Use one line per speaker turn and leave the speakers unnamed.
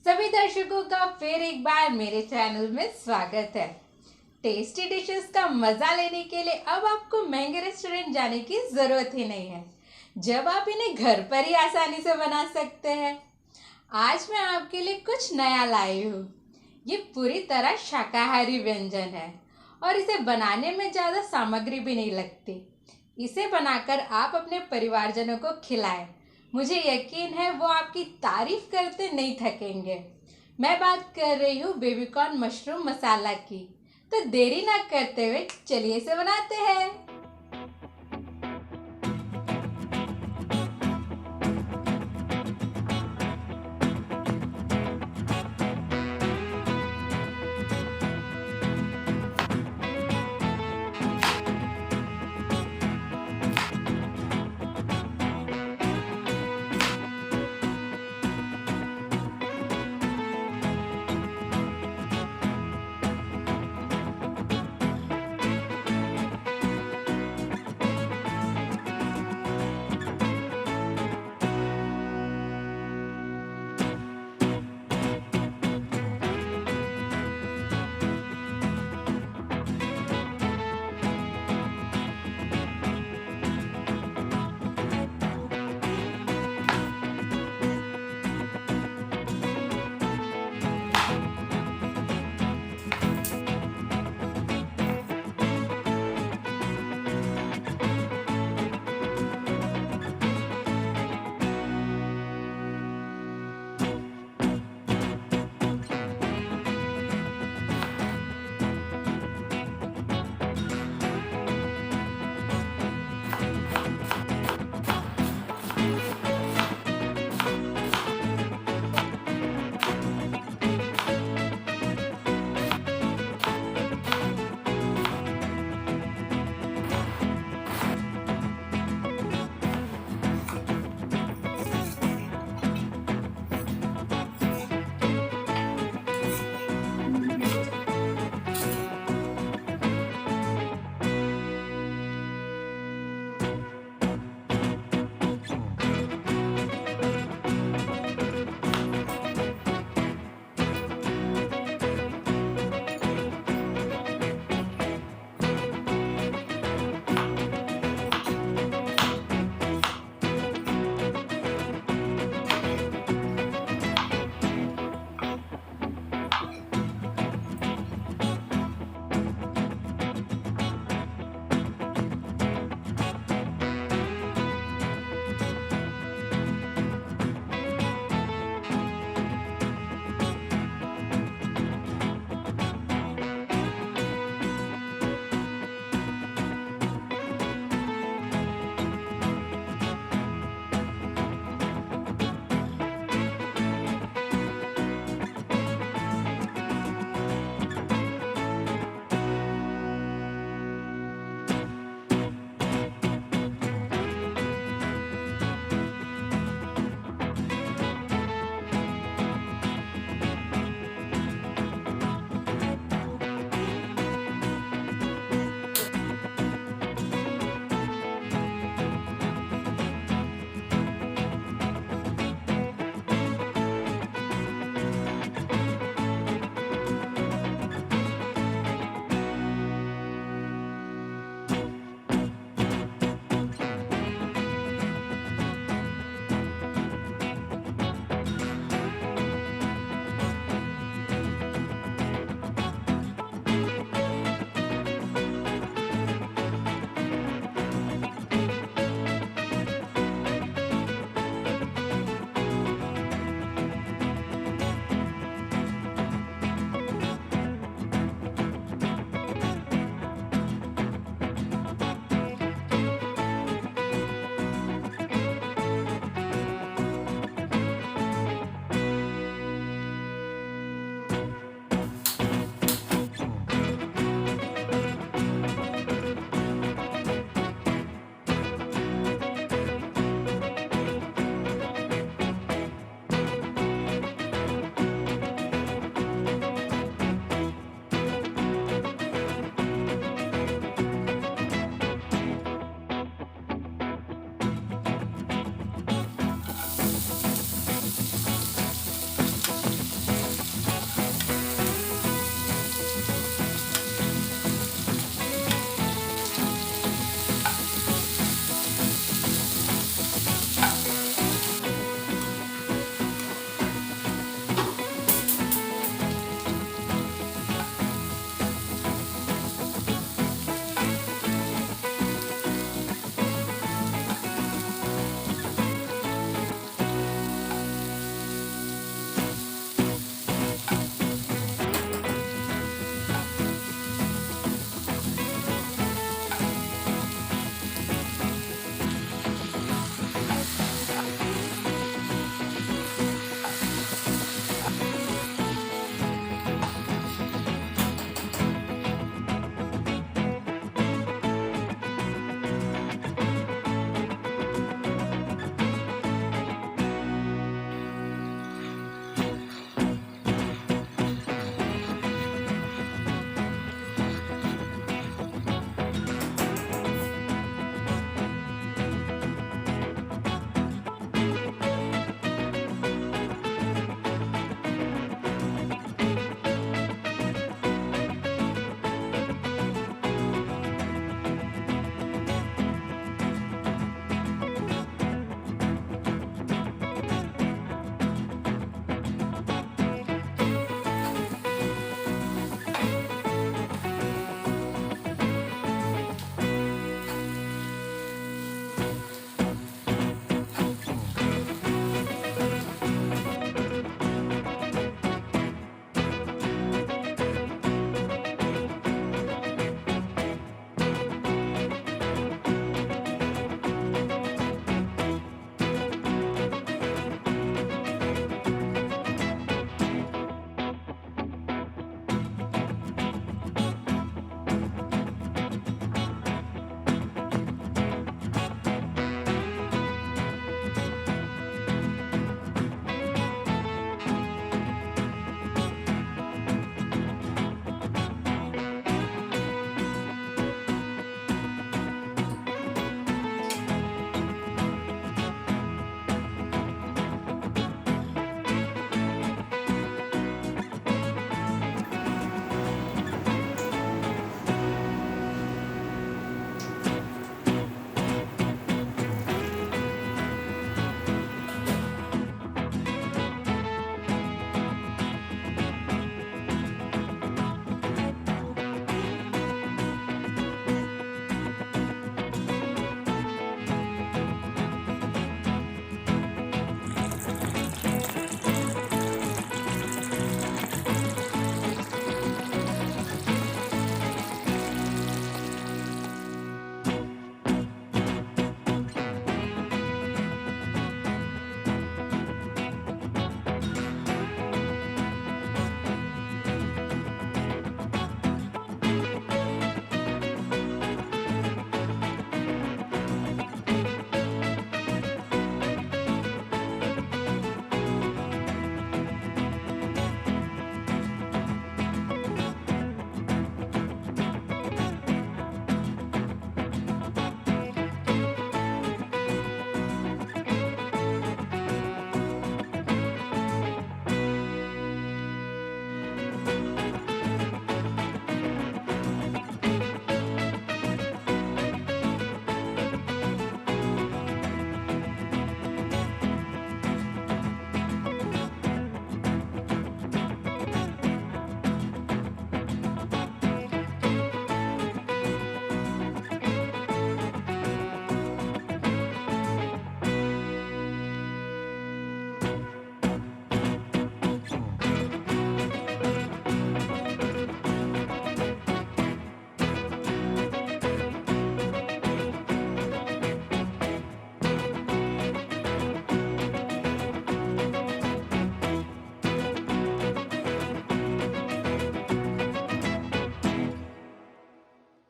सभी दर्शकों का फिर एक बार मेरे चैनल में स्वागत है। टेस्टी डिशेस का मज़ा लेने के लिए अब आपको महंगे रेस्टोरेंट जाने की ज़रूरत ही नहीं है, जब आप इन्हें घर पर ही आसानी से बना सकते हैं। आज मैं आपके लिए कुछ नया लाई हूँ। ये पूरी तरह शाकाहारी व्यंजन है और इसे बनाने में ज़्यादा सामग्री भी नहीं लगती। इसे बनाकर आप अपने परिवारजनों को खिलाएं। मुझे यकीन है वो आपकी तारीफ करते नहीं थकेंगे। मैं बात कर रही हूँ बेबी कॉर्न मशरूम मसाला की। तो देरी ना करते हुए चलिए इसे बनाते हैं।